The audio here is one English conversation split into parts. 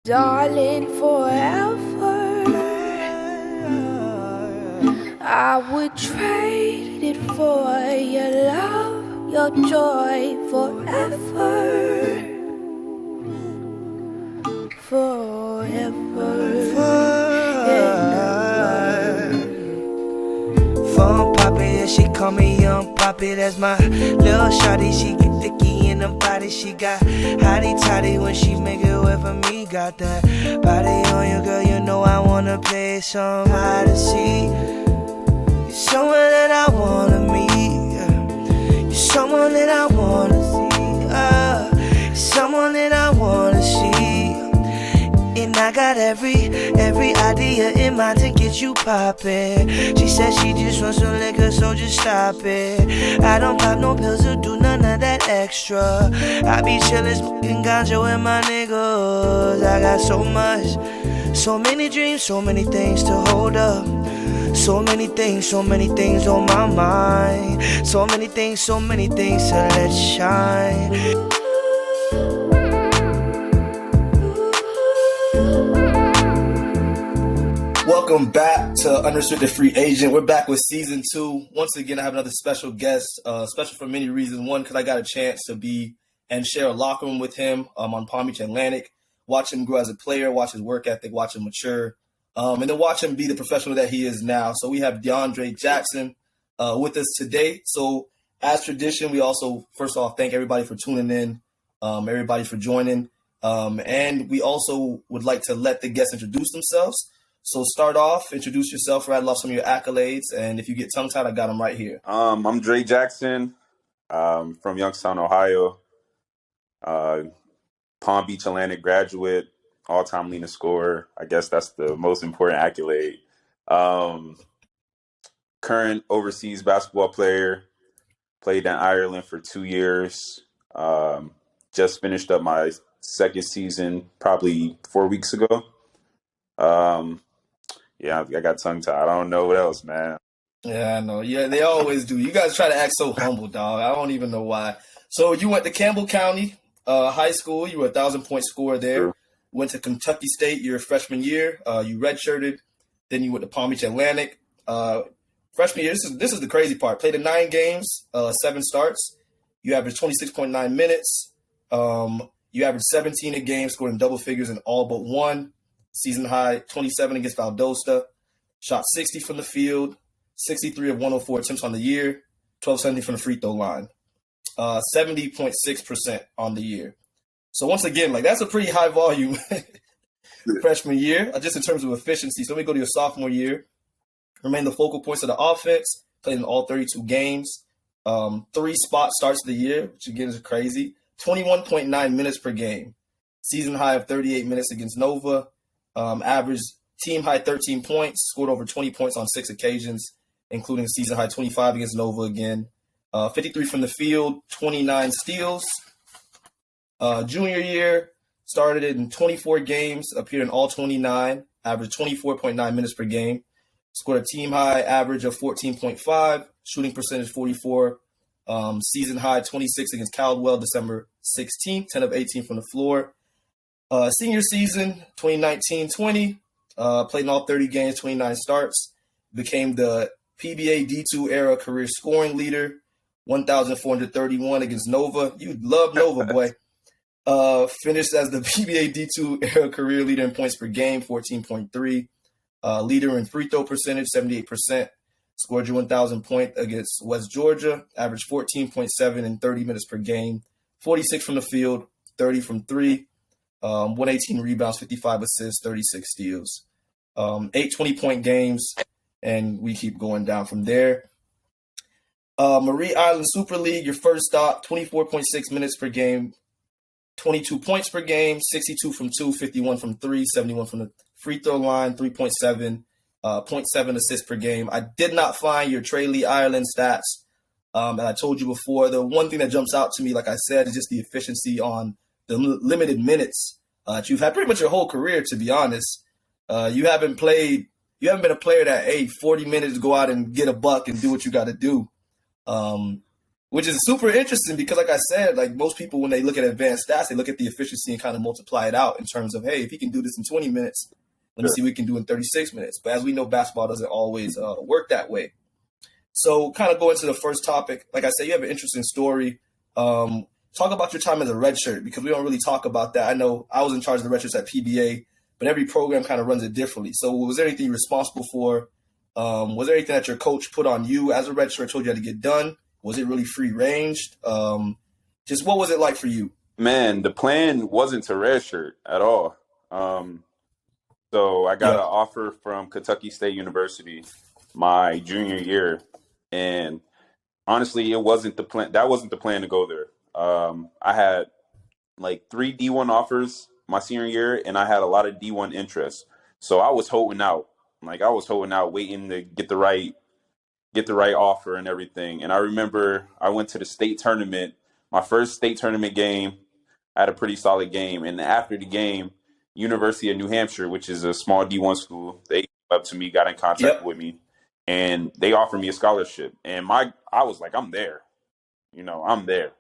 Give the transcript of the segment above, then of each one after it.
Darling, forever I would trade it for your love, your joy, forever. Phone poppy, yeah, she call me Young Poppy. That's my little shawty. She get thicky in the body. She got hotty toddy when she make it wet for me. Got that body on you, girl. You know I wanna play some hide and seek. You're someone that I wanna meet. You're someone that I wanna see. You're someone that I wanna see. And I got every idea in mind to get you poppin'. She said she just wants some liquor, so just stop it. I don't pop no pills or do none of that extra. I be chillin', smoking ganja with my niggas. I got so much, so many dreams, so many things to hold up. So many things on my mind. So many things to let shine. Welcome back to Unrestricted Free Agent. We're back with season 2. Once again, I have another special guest. Special for many reasons. One, because I got a chance to be and share a locker room with him on Palm Beach Atlantic. Watch him grow as a player, watch his work ethic, watch him mature, and then watch him be the professional that he is now. So we have Dre Jackson with us today. So as tradition, we also, first off, thank everybody for tuning in, everybody for joining. And we also would like to let the guests introduce themselves. So start off, introduce yourself, rattle off some of your accolades, and if you get tongue-tied, I got them right here. I'm Dre Jackson from Youngstown, Ohio. Palm Beach Atlantic graduate, all-time leading scorer. I guess that's the most important accolade. Current overseas basketball player, played in Ireland for 2 years. Just finished up my second season probably 4 weeks ago. Yeah, I got tongue-tied. I don't know what else, man. Yeah, I know. Yeah, they always do. You guys try to act so humble, dog. I don't even know why. So you went to Campbell County High School. You were a 1,000-point scorer there. True. Went to Kentucky State your freshman year. You redshirted. Then you went to Palm Beach Atlantic. Freshman year, this is the crazy part. Played in 9 games, 7 starts. You averaged 26.9 minutes. You averaged 17 a game, scored in double figures in all but one. Season high, 27 against Valdosta. Shot 60 from the field, 63 of 104 attempts on the year, 1270 from the free throw line, 70.6% on the year. So once again, that's a pretty high volume freshman year, just in terms of efficiency. So let me go to your sophomore year. Remain the focal points of the offense, played in all 32 games, 3 spot starts of the year, which again is crazy, 21.9 minutes per game, season high of 38 minutes against Nova. Averaged team high 13 points, scored over 20 points on 6 occasions, including season high 25 against Nova again. 53 from the field, 29 steals. Junior year, started in 24 games, appeared in all 29, averaged 24.9 minutes per game, scored a team high average of 14.5, shooting percentage 44, season high 26 against Caldwell, December 16th, 10 of 18 from the floor. Senior season, 2019-20, played in all 30 games, 29 starts, became the PBA D2 era career scoring leader, 1,431 against Nova. You love Nova, boy. Finished as the PBA D2 era career leader in points per game, 14.3. Leader in free throw percentage, 78%. Scored your 1,000 point against West Georgia, averaged 14.7 in 30 minutes per game, 46 from the field, 30 from 3. 118 rebounds, 55 assists, 36 steals, 8 20-point games, and we keep going down from there. Marie Island Super League, your first stop, 24.6 minutes per game, 22 points per game, 62 from 2, 51 from 3, 71 from the free throw line, 3.7, 0.7 assists per game. I did not find your Trey Lee Ireland stats, and I told you before. The one thing that jumps out to me, like I said, is just the efficiency on the limited minutes that you've had pretty much your whole career, to be honest. You haven't been a player that, 40 minutes, go out and get a buck and do what you got to do. which is super interesting because, like I said, like most people, when they look at advanced stats, they look at the efficiency and kind of multiply it out in terms of, hey, if he can do this in 20 minutes, let me see what he can do in 36 minutes. But as we know, basketball doesn't always work that way. So kind of go into the first topic. Like I said, you have an interesting story. Talk about your time as a redshirt, because we don't really talk about that. I know I was in charge of the redshirts at PBA, but every program kind of runs it differently. So was there anything you're responsible for? Was there anything that your coach put on you as a redshirt, told you how to get done? Was it really free ranged? Just what was it like for you? Man, the plan wasn't to redshirt at all. So I got an offer from Kentucky State University my junior year, and honestly, it wasn't the plan. That wasn't the plan to go there. I had like 3 D1 offers my senior year, and I had a lot of D1 interest. So I was holding out. Waiting to get the right offer and everything. And I remember I went to the state tournament, my first state tournament game. I had a pretty solid game, and after the game, University of New Hampshire, which is a small D1 school, they came up to me, got in contact with me, and they offered me a scholarship. And I was like, I'm there. I'm there.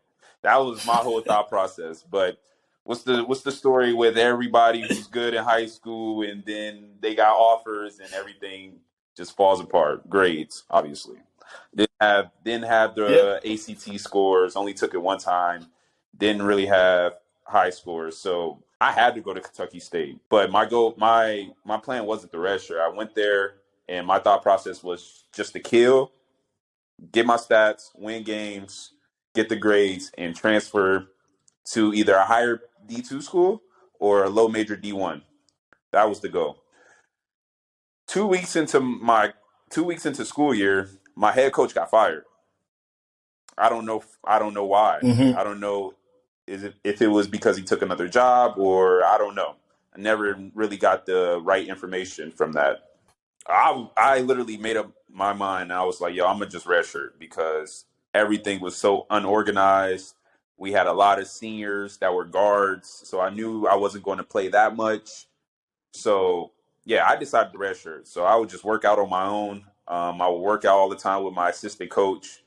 That was my whole thought process. But what's the story with everybody who's good in high school, and then they got offers and everything just falls apart? Grades, obviously. Didn't have the ACT scores, only took it one time, didn't really have high scores. So I had to go to Kentucky State. But my plan wasn't the redshirt. I went there, and my thought process was just to kill, get my stats, win games, get the grades, and transfer to either a higher D2 school or a low major D1. That was the goal. 2 weeks into school year, my head coach got fired. I don't know why. Mm-hmm. I don't know if it was because he took another job, or I don't know. I never really got the right information from that. I literally made up my mind. And I was like, yo, I'm going to just redshirt, because everything was so unorganized. We had a lot of seniors that were guards, so I knew I wasn't going to play that much. So, yeah, I decided to redshirt. So I would just work out on my own. I would work out all the time with my assistant coach.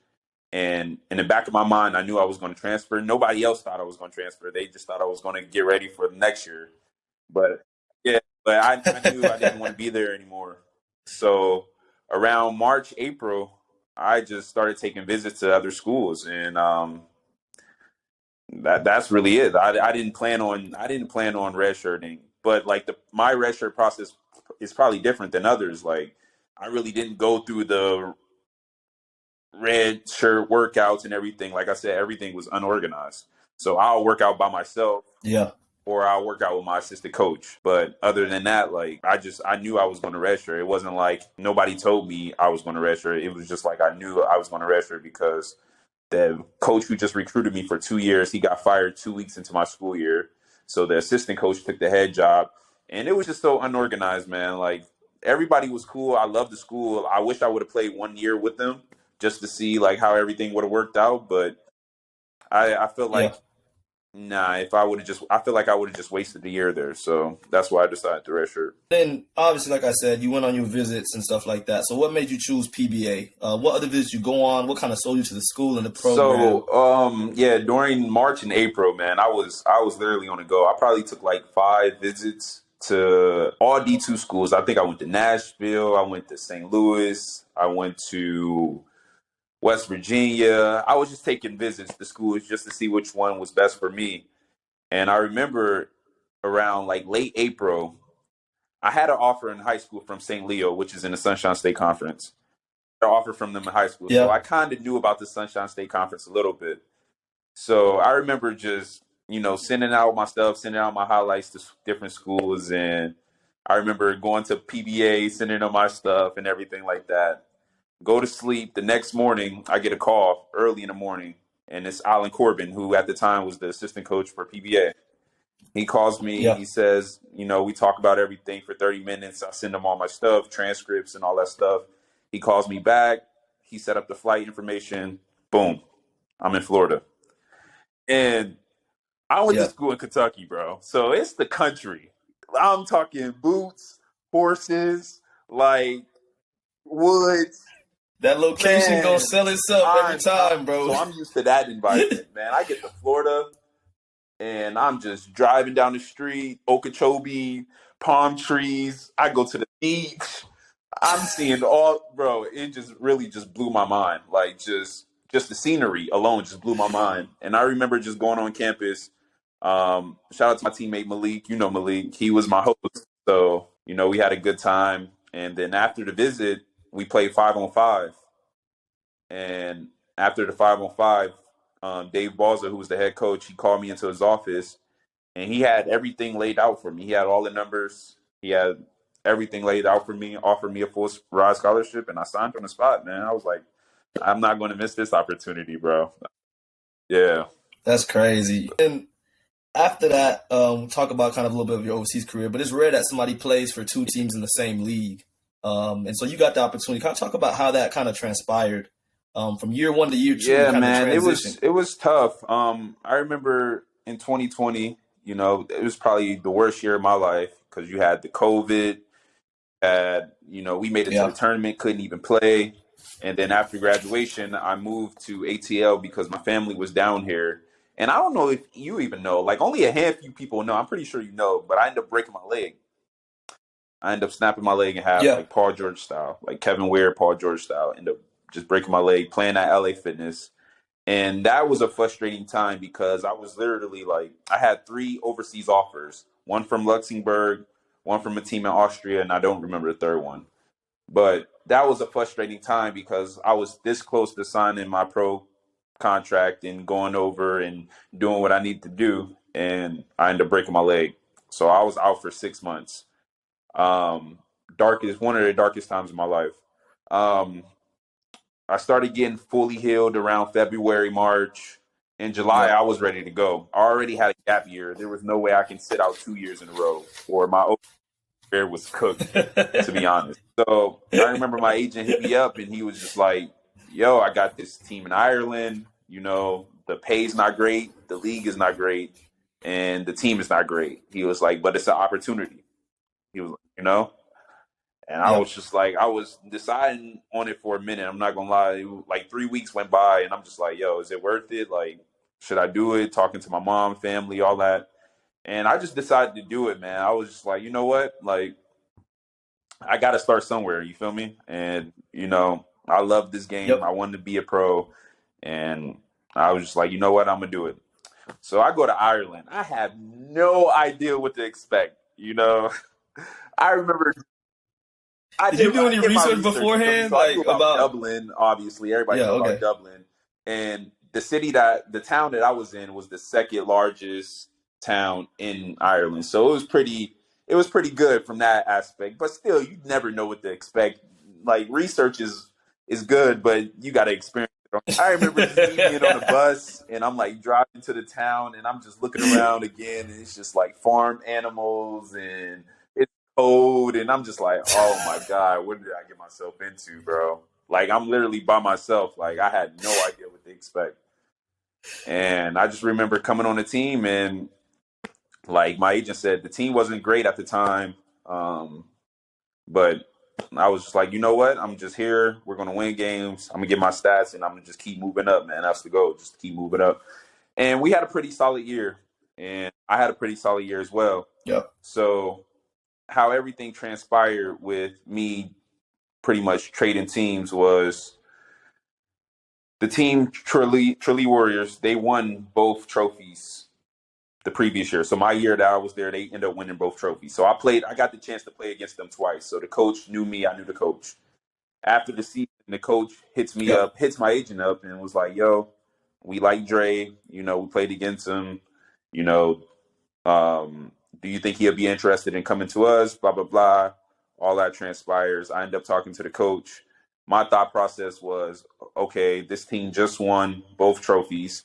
And in the back of my mind, I knew I was going to transfer. Nobody else thought I was going to transfer. They just thought I was going to get ready for the next year. But I knew I didn't want to be there anymore. So around March, April, I just started taking visits to other schools, and that's really it. I didn't plan on redshirting, but like my redshirt process is probably different than others. Like, I really didn't go through the red shirt workouts and everything. Like I said, everything was unorganized. So I'll work out by myself. Yeah. Or I'll work out with my assistant coach. But other than that, like, I knew I was going to redshirt. It wasn't like nobody told me I was going to redshirt. It was just like I knew I was going to redshirt, because the coach who just recruited me for 2 years, he got fired 2 weeks into my school year. So the assistant coach took the head job. And it was just so unorganized, man. Like, everybody was cool. I loved the school. I wish I would have played 1 year with them just to see like how everything would have worked out. But I feel like, I feel like I would have just wasted the year there. So that's why I decided to redshirt. Then, obviously, like I said, you went on your visits and stuff like that. So what made you choose PBA? What other visits you go on? What kind of sold you to the school and the program? So, during March and April, man, I was literally on the go. I probably took like 5 visits to all D2 schools. I think I went to Nashville. I went to St. Louis. I went to West Virginia. I was just taking visits to schools just to see which one was best for me. And I remember around like late April, I had an offer in high school from St. Leo, which is in the Sunshine State Conference. An offer from them in high school. Yeah. So I kind of knew about the Sunshine State Conference a little bit. So I remember just, sending out my stuff, sending out my highlights to different schools. And I remember going to PBA, sending them my stuff and everything like that. Go to sleep. The next morning, I get a call early in the morning, and it's Alan Corbin, who at the time was the assistant coach for PBA. He calls me. Yeah. He says, we talk about everything for 30 minutes. I send him all my stuff, transcripts and all that stuff. He calls me back. He set up the flight information. Boom. I'm in Florida. And I went to school in Kentucky, bro. So it's the country. I'm talking boots, horses, like woods. That location Man, gonna sell itself every time, bro. So I'm used to that environment, man. I get to Florida and I'm just driving down the street, Okeechobee, palm trees. I go to the beach. I'm seeing bro. It just really just blew my mind. Like just the scenery alone just blew my mind. And I remember just going on campus. Shout out to my teammate Malik. You know Malik. He was my host. So we had a good time. And then after the visit, we played 5-on-5. And after the 5-on-5, Dave Balza, who was the head coach, he called me into his office, and he had everything laid out for me. He had all the numbers. He had everything laid out for me, offered me a full ride scholarship, and I signed on the spot, man. I was like, I'm not going to miss this opportunity, bro. Yeah. That's crazy. And after that, talk about kind of a little bit of your overseas career, but it's rare that somebody plays for two teams in the same league. And so you got the opportunity. Kind of talk about how that kind of transpired from year one to year two. Yeah, kind man, of it was tough. I remember in 2020, it was probably the worst year of my life because you had the COVID, we made it to the tournament, couldn't even play. And then after graduation, I moved to ATL because my family was down here. And I don't know if you even know, like only a handful of people know. I'm pretty sure you know, but I ended up breaking my leg. I ended up snapping my leg in half, like Paul George style, like Kevin Ware, Paul George style. Ended up just breaking my leg playing at LA Fitness. And that was a frustrating time because I was literally I had 3 overseas offers, one from Luxembourg, one from a team in Austria, and I don't remember the third one. But that was a frustrating time because I was this close to signing my pro contract and going over and doing what I need to do. And I ended up breaking my leg. So I was out for 6 months. One of the darkest times of my life. I started getting fully healed around February, March. In July, I was ready to go. I already had a gap year. There was no way I can sit out 2 years in a row, or my career was cooked, to be honest. So I remember my agent hit me up, and he was just like, yo, I got this team in Ireland. The pay's not great. The league is not great. And the team is not great. He was like, but it's an opportunity. He was like, And I was just like, I was deciding on it for a minute. I'm not going to lie. Like 3 weeks went by and I'm just like, yo, is it worth it? Like, should I do it? Talking to my mom, family, all that. And I just decided to do it, man. I was just like, you know what? Like, I got to start somewhere. You feel me? And, I love this game. I wanted to be a pro. And I was just like, you know what? I'm going to do it. So I go to Ireland. I have no idea what to expect. I remember. Did you do any research beforehand? So I knew about Dublin, obviously. Everybody knows about Dublin. And the town that I was in was the second largest town in Ireland. So it was pretty good from that aspect. But still, you never know what to expect. Like research is good, but you got to experience it. I remember just being on the bus and I'm like driving to the town and I'm just looking around again and it's just like farm animals and cold, and I'm just like, oh my God, what did I get myself into, bro? Like, I'm literally by myself. Like, I had no idea what to expect. And I just remember coming on the team, and like my agent said, the team wasn't great at the time. But I was just like, you know what? I'm just here. We're going to win games. I'm going to get my stats, and I'm going to just keep moving up, man. That's the goal, just keep moving up. And we had a pretty solid year, and I had a pretty solid year as well. So how everything transpired with me pretty much trading teams was the team Tralee Warriors, they won both trophies the previous year. So my year that I was there, they ended up winning both trophies. So I got the chance to play against them twice. So the coach knew me, I knew the coach. After the season, the coach hits my agent up and was like, yo, we like Dre, we played against him, do you think he'll be interested in coming to us? Blah, blah, blah. All that transpires. I end up talking to the coach. My thought process was, okay, this team just won both trophies.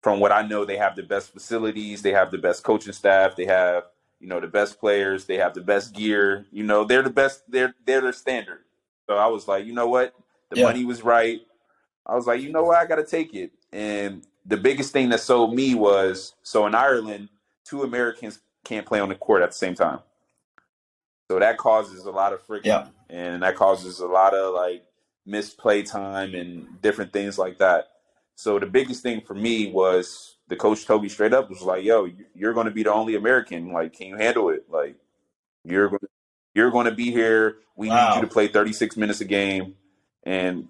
From what I know, they have the best facilities. They have the best coaching staff. They have, the best players. They have the best gear. They're the best. They're their standard. So I was like, you know what? The money was right. I was like, you know what? I got to take it. And the biggest thing that sold me was, so in Ireland, 2 Americans can't play on the court at the same time. So that causes a lot of friction. And that causes a lot of missed play time and different things like that. So the biggest thing for me was the coach told me straight up, was like, yo, you're going to be the only American. Like, can you handle it? Like, you're going to, you're going to be here. We need you to Wow. play 36 minutes a game. And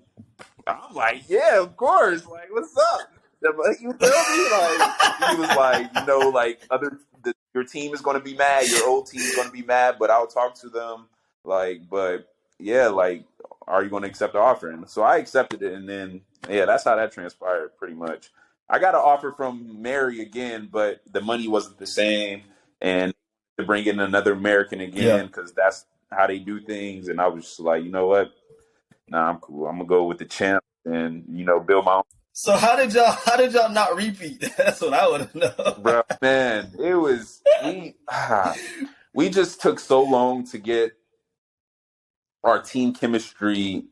I'm like, yeah, of course. Like, what's up? You feel me? Like, he was like, you know, like your team is going to be mad. Your old team is going to be mad, but I'll talk to them. Like, but yeah, like, are you going to accept the offer? And so I accepted it. And then, yeah, that's how that transpired pretty much. I got an offer from Mary again, but the money wasn't the same. And to bring in another American again, because that's how they do things. And I was just like, you know what? Nah, I'm cool. I'm gonna go with the champ and, you know, build my own. So how did y'all not repeat? That's what I want to know. Bro, man, it was we just took so long to get our team chemistry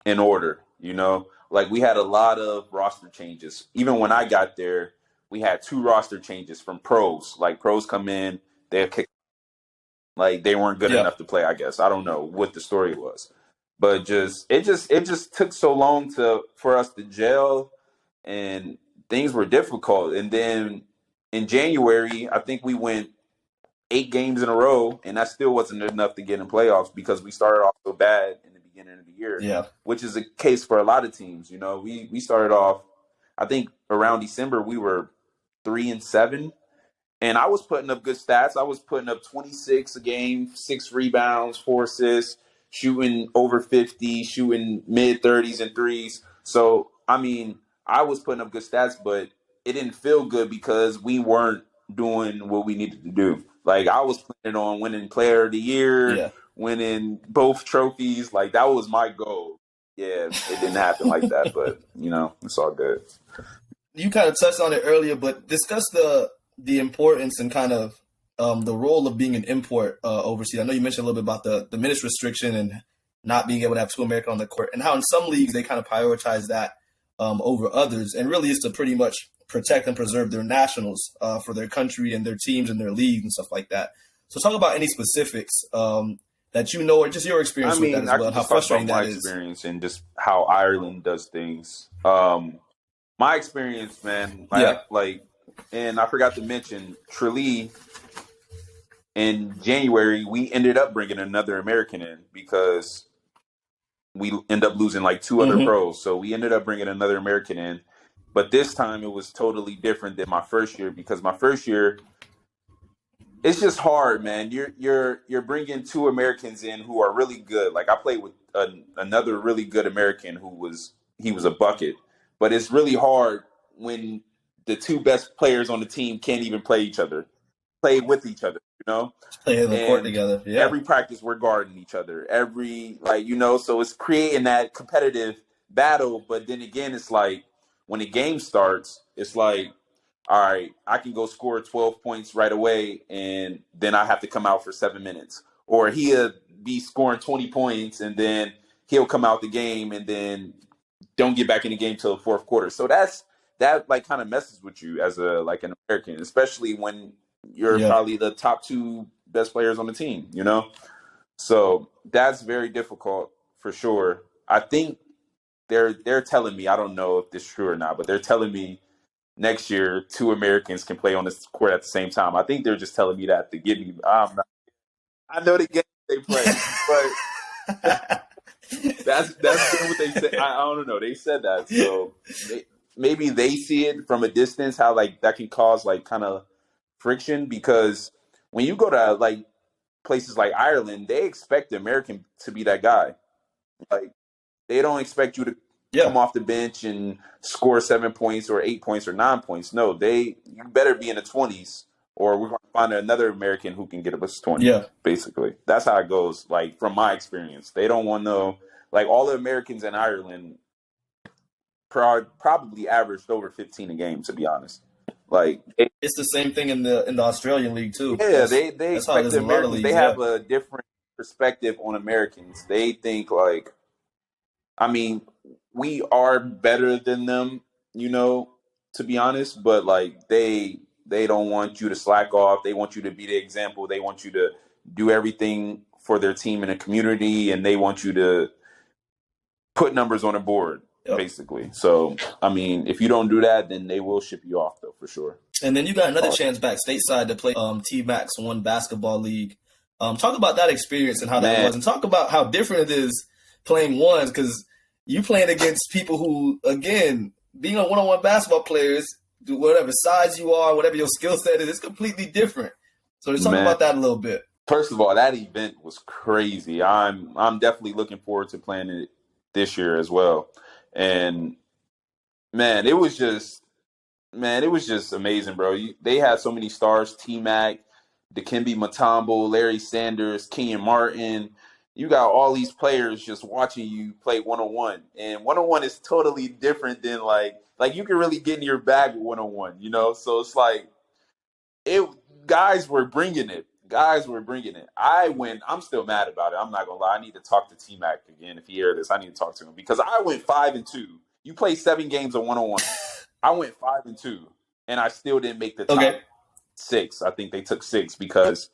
in order, you know? Like, we had a lot of roster changes. Even when I got there, we had 2 roster changes from pros. Like, pros come in, they'll kick, like, they weren't good enough to play, I guess. I don't know what the story was. But it just took so long for us to gel, and things were difficult. And then in January, I think we went 8 games in a row, and that still wasn't enough to get in playoffs because we started off so bad in the beginning of the year. Yeah. Which is a case for a lot of teams. You know, we started off, I think around December we were 3-7. And I was putting up good stats. I was putting up 26 a game, 6 rebounds, 4 assists, shooting over 50, shooting mid-30s and threes. So, I mean, I was putting up good stats, but it didn't feel good because we weren't doing what we needed to do. Like, I was planning on winning Player of the Year, winning both trophies. Like, that was my goal. Yeah, it didn't happen like that, but, you know, it's all good. You kind of touched on it earlier, but discuss the importance and kind of the role of being an import overseas. I know you mentioned a little bit about the minutes restriction and not being able to have 2 Americans on the court, and how in some leagues they kind of prioritize that over others, and really is to pretty much protect and preserve their nationals for their country and their teams and their leagues and stuff like that. So talk about any specifics that you know, or just your experience with that as well, and how frustrating that is. My experience and just how Ireland does things. My experience, man, and I forgot to mention, Tralee, in January, we ended up bringing another American in because we end up losing like 2 other pros. So we ended up bringing another American in. But this time it was totally different than my first year, because my first year, it's just hard, man. You're bringing 2 Americans in who are really good. Like, I played with another really good American he was a bucket. But it's really hard when the 2 best players on the team can't even play with each other, you know? Play in the court together. Yeah. Every practice we're guarding each other. So it's creating that competitive battle. But then again, it's like when the game starts, it's like, all right, I can go score 12 points right away, and then I have to come out for 7 minutes. Or he'll be scoring 20 points, and then he'll come out the game, and then don't get back in the game till the 4th quarter. So that like kind of messes with you as an American, especially when you're probably the top 2 best players on the team, you know? So that's very difficult for sure. I think they're telling me, I don't know if this is true or not, but they're telling me next year 2 Americans can play on this court at the same time. I think they're just telling me that to get me. I know the game they play, but that's what they said. I don't know. They said that, so maybe they see it from a distance, how like that can cause like kind of friction, because when you go to like places like Ireland, they expect the American to be that guy. Like, they don't expect you to come off the bench and score 7 points or 8 points or 9 points. No, you better be in the 20s, or we're going to find another American who can get us 20. Yeah, basically, that's how it goes. Like, from my experience, they don't want like all the Americans in Ireland probably averaged over 15 a game, to be honest. Like, it's the same thing in the Australian league too. Yeah, they expect the Americans. They have a different perspective on Americans. They think like, I mean, we are better than them, you know, to be honest, but like they don't want you to slack off. They want you to be the example. They want you to do everything for their team in a community, and they want you to put numbers on a board, Yep. basically. So, I mean, if you don't do that, then they will ship you off, though, for sure. And then you got another chance back stateside to play TMacs OBL League. Talk about that experience and how that was, and talk about how different it is playing ones, because you playing against people who, again, being a one-on-one basketball players, whatever size you are, whatever your skill set is, it's completely different. So just talk about that a little bit. First of all, that event was crazy. I'm definitely looking forward to playing it this year as well. And man, it was just amazing, bro. They had so many stars: T-Mac, Dikembe Mutombo, Larry Sanders, Kenyon Martin. You got all these players just watching you play one-on-one. And one-on-one is totally different than like you can really get in your bag with one-on-one, you know? So it's like guys were bringing it. I'm still mad about it. I'm not gonna lie. I need to talk to T-Mac again. If he hears this, I need to talk to him, because I went 5-2. You play 7 games of one-on-one. I went 5-2, and I still didn't make the top 6. I think they took 6 because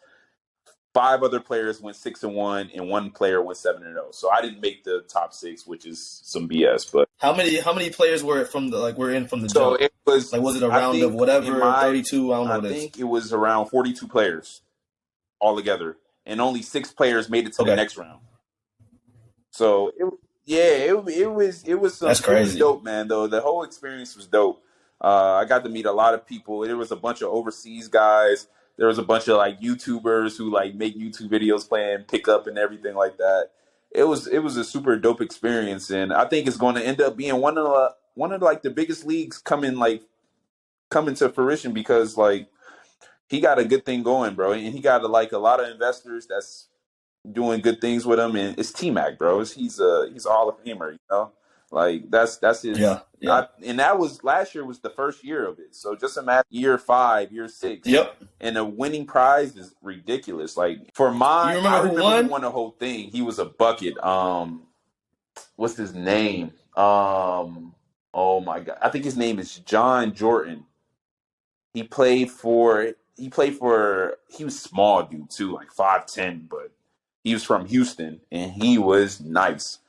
5 other players went 6-1, and 1 player went 7-0. So I didn't make the top 6, which is some BS. But how many players were from the jump? So it was was it a round of whatever 32? I don't know. I think it was around 42 players altogether, and only 6 players made it to the next round. So it was some, that's crazy. It was dope, man. Though the whole experience was dope. I got to meet a lot of people. There was a bunch of overseas guys. There was a bunch of like YouTubers who like make YouTube videos playing pickup and everything like that. It was a super dope experience, and I think it's going to end up being one of like the biggest leagues coming to fruition, because like he got a good thing going, bro, and he got like a lot of investors that's doing good things with him, and it's T-Mac, bro. He's a Hall of Famer, you know. Like that's his. Yeah. And that was last year was the first year of it. So just imagine year 5, year 6. Yep. And the winning prize is ridiculous. Like for mine, I remember who won the whole thing. He was a bucket. What's his name? Oh my God, I think his name is John Jordan. He was small dude too, like 5'10", but he was from Houston, and he was nice.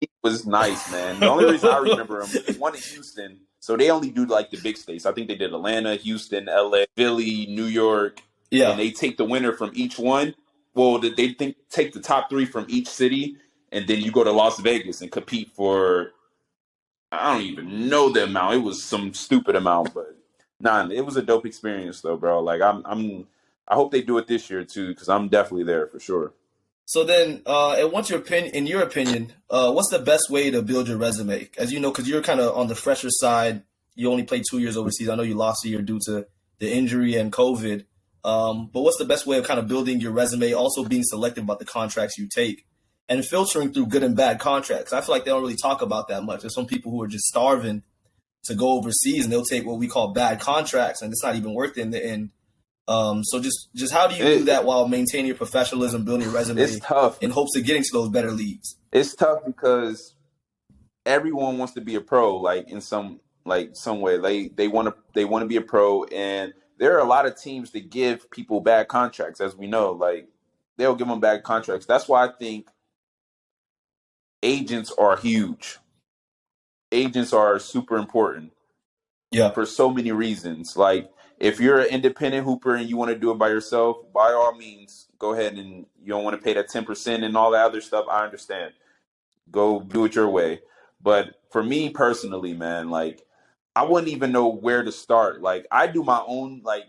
He was nice, man. The only reason I remember him, he won in Houston, so they only do like the big states. I think they did Atlanta, Houston, LA, Philly, New York. Yeah. And they take the winner from each one. Well, they take the top 3 from each city, and then you go to Las Vegas and compete for, I don't even know the amount. It was some stupid amount, but it was a dope experience though, bro. Like I hope they do it this year too, because I'm definitely there for sure. So then, and what's in your opinion, what's the best way to build your resume? As you know, because you're kind of on the fresher side, you only played 2 years overseas. I know you lost a year due to the injury and COVID. But what's the best way of kind of building your resume, also being selective about the contracts you take, and filtering through good and bad contracts? I feel like they don't really talk about that much. There's some people who are just starving to go overseas, and they'll take what we call bad contracts, and it's not even worth it in the end. So just how do you do that while maintaining your professionalism, building your resume? It's tough in hopes of getting to those better leagues. It's tough because everyone wants to be a pro, like in some way. They want to be a pro, and there are a lot of teams that give people bad contracts, as we know. Like they'll give them bad contracts. That's why I think agents are huge. Agents are super important. Yeah. For so many reasons. Like if you're an independent hooper and you want to do it by yourself, by all means, go ahead, and you don't want to pay that 10% and all that other stuff. I understand. Go do it your way. But for me personally, man, like I wouldn't even know where to start. Like I do my own, like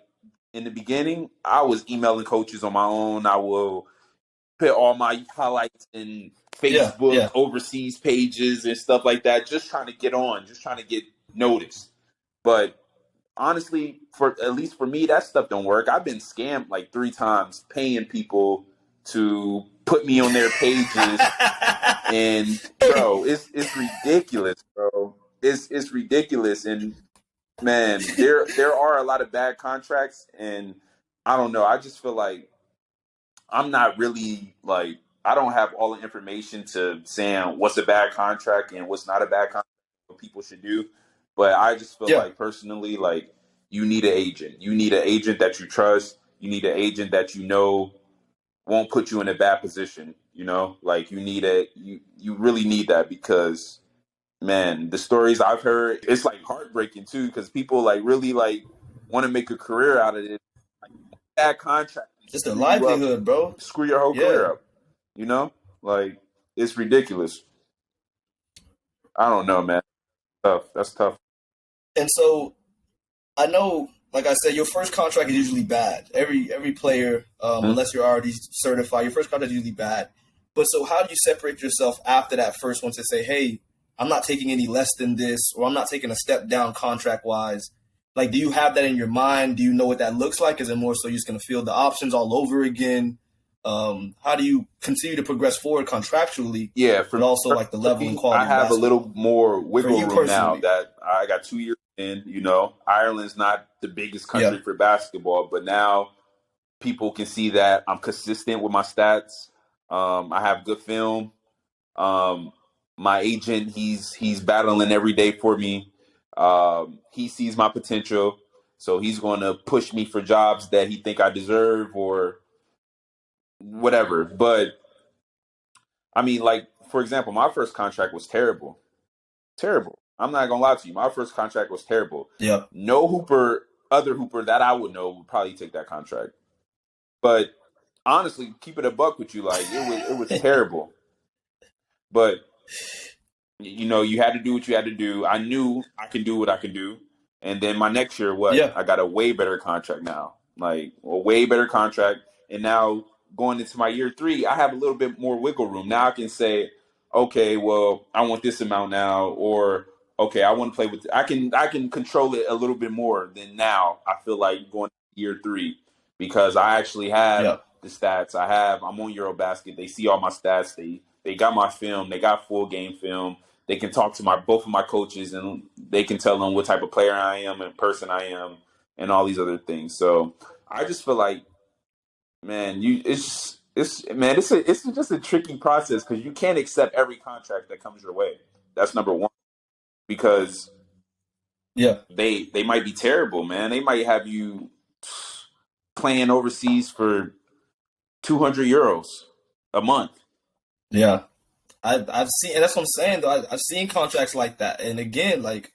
in the beginning, I was emailing coaches on my own. I will put all my highlights in Facebook, overseas pages and stuff like that, just trying to get on, just trying to get noticed. But honestly, at least for me, that stuff don't work. I've been scammed like 3 times, paying people to put me on their pages, and bro, it's ridiculous, bro. It's ridiculous, and man, there are a lot of bad contracts, and I don't know. I just feel like I'm not really like, I don't have all the information to saying what's a bad contract and what's not a bad contract, what people should do. But I just feel like personally, like you need an agent. You need an agent that you trust. You need an agent that you know won't put you in a bad position. You know, like you really need that because, man, the stories I've heard, it's like heartbreaking too because people like really like want to make a career out of it. Like, bad contract, Just a screw you up, livelihood, bro. screw your whole Yeah. career up. You know, like it's ridiculous. I don't know, man. Tough. That's tough. And so I know, like I said, your first contract is usually bad. Every player, unless you're already certified, your first contract is usually bad. But so how do you separate yourself after that first one to say, hey, I'm not taking any less than this, or I'm not taking a step down contract wise? Like, do you have that in your mind? Do you know what that looks like? Is it more so you're just going to field the options all over again? How do you continue to progress forward contractually? Yeah, but also like the level and quality. I have a basketball? little more wiggle room now personally. that I got 2 years in. You know, Ireland's not the biggest country for basketball, but now people can see that I'm consistent with my stats. I have good film. My agent, he's battling every day for me. He sees my potential, so he's going to push me for jobs that he think I deserve or whatever. But I mean, like, for example, my first contract was terrible. Terrible. I'm not going to lie to you. My first contract was terrible. Yeah. No other hooper that I would know would probably take that contract. But honestly, keep it a buck with you, like, it was terrible. But, you know, you had to do what you had to do. I knew I could do what I could do. And then my next year, I got a way better contract now. Like, a way better contract. And now going into my year 3, I have a little bit more wiggle room. Now I can say, okay, well, I want this amount now, or okay, I want to play with. I can control it a little bit more than now. I feel like going to year 3 because I actually have the stats. I'm on Eurobasket. They see all my stats. They got my film. They got full game film. They can talk to both of my coaches and they can tell them what type of player I am and person I am and all these other things. So I just feel like, man, it's just a tricky process because you can't accept every contract that comes your way. That's number one, because they might be terrible, man. They might have you playing overseas for €200 a month. Yeah, I've seen, and that's what I'm saying though. I've seen contracts like that, and again, like,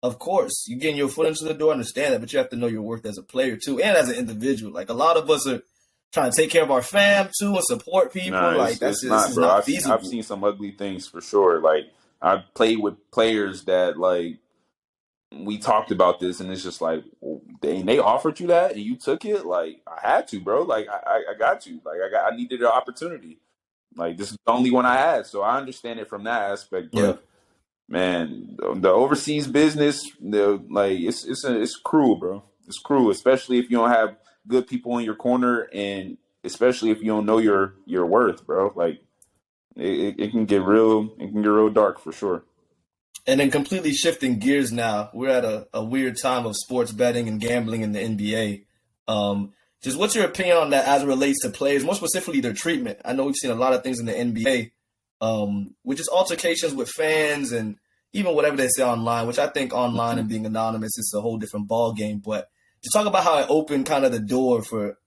of course, you getting your foot into the door, understand that, but you have to know your worth as a player too, and as an individual. Like, a lot of us are trying to take care of our fam too and support people. It's not feasible. I've seen some ugly things for sure. Like, I played with players that, like, we talked about this, and it's just like, they offered you that and you took it. Like, I had to, bro. Like, I got to. Like, I needed an opportunity. Like, this is the only one I had, so I understand it from that aspect. But man, the overseas business, it's cruel, bro. It's cruel, especially if you don't have good people in your corner, and especially if you don't know your worth, bro. Like, it can get real dark for sure. And then completely shifting gears now, we're at a weird time of sports betting and gambling in the NBA. Just what's your opinion on that as it relates to players, more specifically their treatment? I know we've seen a lot of things in the NBA, which is altercations with fans and even whatever they say online, which I think online and being anonymous is a whole different ball game. But just talk about how it opened kind of the door for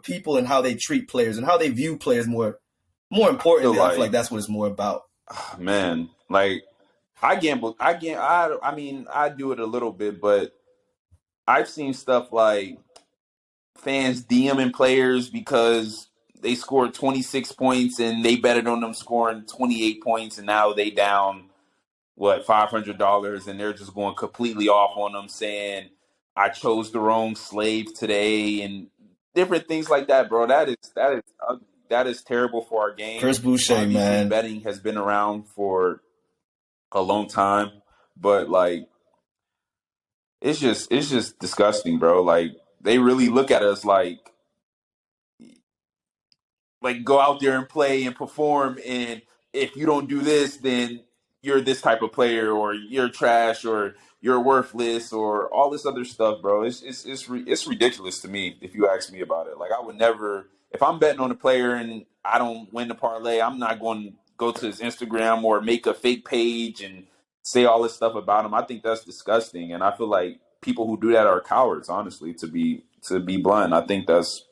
people and how they treat players and how they view players more importantly. I feel like that's what it's more about. Man, like, I gamble. I mean, I do it a little bit, but I've seen stuff like fans DMing players because they scored 26 points and they betted on them scoring 28 points, and now they down $500, and they're just going completely off on them, saying I chose the wrong slave today and different things like that, bro. That is ugly. That is terrible for our game. Chris Boucher, obviously, man. Betting has been around for a long time, but like, it's just disgusting, bro. Like, they really look at us like go out there and play and perform, and if you don't do this, then you're this type of player, or you're trash, or you're worthless, or all this other stuff, bro. It's ridiculous to me if you ask me about it. Like, I would never, if I'm betting on a player and I don't win the parlay, I'm not going to go to his Instagram or make a fake page and say all this stuff about him. I think that's disgusting, and I feel like people who do that are cowards, honestly, to be blunt. I think that's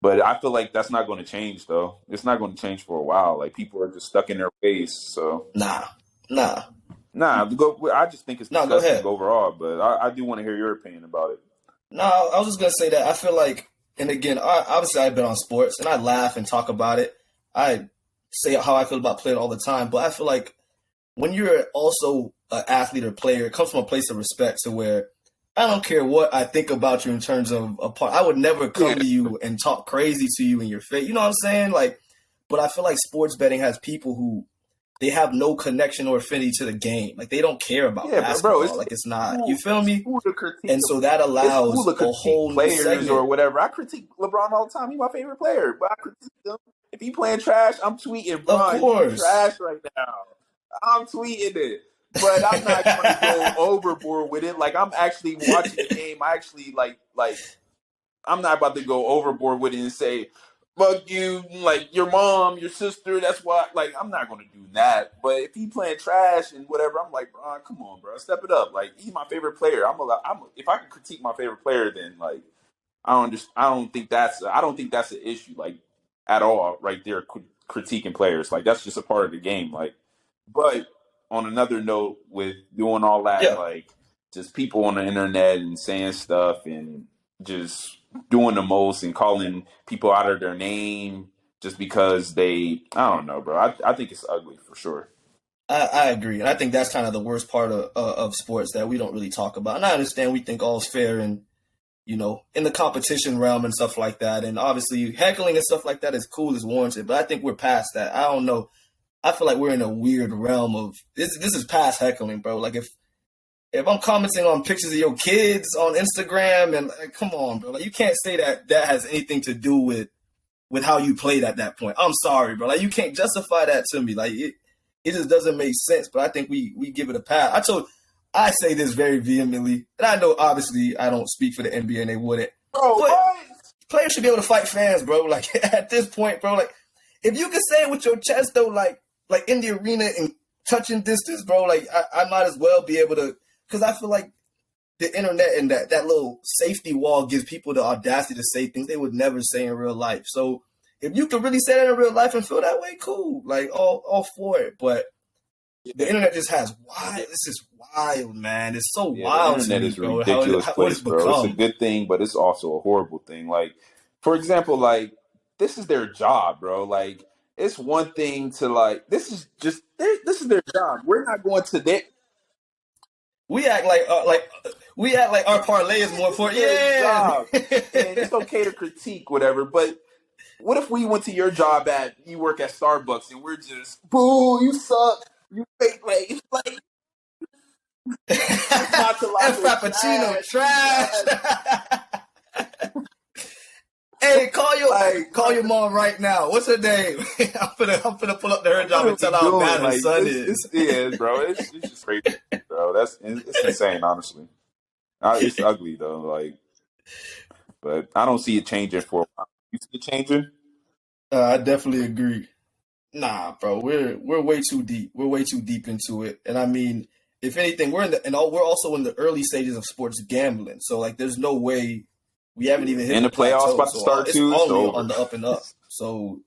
But I feel like that's not going to change, though. It's not going to change for a while. Like, people are just stuck in their ways. So, Nah. I just think it's No, go disgusting ahead. overall. But I do want to hear your opinion about it. No, I was just gonna say that I feel like, and again, obviously I've been on sports and I laugh and talk about it. I say how I feel about playing all the time, but I feel like when you're also an athlete or player, it comes from a place of respect to where I don't care what I think about you in terms of a part. I would never come to you and talk crazy to you in your face. You know what I'm saying? Like, but I feel like sports betting has people who they have no connection or affinity to the game. Like they don't care about basketball. Bro, Like it's not. You feel me? Cool to critique And so that allows a whole new players segment. or whatever. I critique LeBron all the time. He's my favorite player, but I critique him. If he playing trash, I'm tweeting, Of course. he's trash right now. I'm tweeting it. But I'm not going to go overboard with it. Like, I'm actually watching the game. I actually, like, I'm not about to go overboard with it and say, fuck you, like, your mom, your sister, that's why. Like, I'm not going to do that. But if he playing trash and whatever, I'm like, bro, come on, bro. Step it up. Like, he's my favorite player. If I can critique my favorite player, then, like, I don't think that's an issue, like, at all, right there, critiquing players. Like, that's just a part of the game. Like, but on another note, with doing all that, like, just people on the internet and saying stuff and just doing the most and calling people out of their name just because I don't know, bro. I think it's ugly for sure. I agree. And I think that's kind of the worst part of sports that we don't really talk about. And I understand we think all's fair and, you know, in the competition realm and stuff like that. And obviously heckling and stuff like that is cool, is warranted. But I think we're past that. I don't know. I feel like we're in a weird realm of this is past heckling, bro. Like if I'm commenting on pictures of your kids on Instagram and like, come on, bro. Like you can't say that has anything to do with how you played at that point. I'm sorry, bro. Like you can't justify that to me. Like it just doesn't make sense. But I think we give it a pass. I say this very vehemently, and I know obviously I don't speak for the NBA and they wouldn't. Bro, but players should be able to fight fans, bro. Like at this point, bro, like if you can say it with your chest though, like in the arena and touching distance, bro, like I might as well be able to, because I feel like the internet and that little safety wall gives people the audacity to say things they would never say in real life. So if you could really say that in real life and feel that way, cool. Like all for it. But the internet just has this is wild, man. It's so wild. The internet is a bro, ridiculous how place, it's bro. become. It's a good thing, but it's also a horrible thing. Like, for example, like this is their job, bro. Like, it's one thing to like this is their job. We're not going to that. We act like our parlay is more important. Yeah, and it's okay to critique whatever, but what if we went to your job you work at Starbucks and we're just, boo, you suck, you fake, like and Frappuccino trash. Hey, call your mom right now. What's her name? I'm gonna pull up to her job and tell her how bad her son is. Bro. It's just crazy, bro. It's insane, honestly. It's ugly though, like, but I don't see it changing for a while. You see it changing? I definitely agree. Nah, bro, we're way too deep. We're way too deep into it, and I mean, if anything, we're also in the early stages of sports gambling. So like, there's no way. We haven't even hit the playoffs about to start too. It's only on the up and up. So,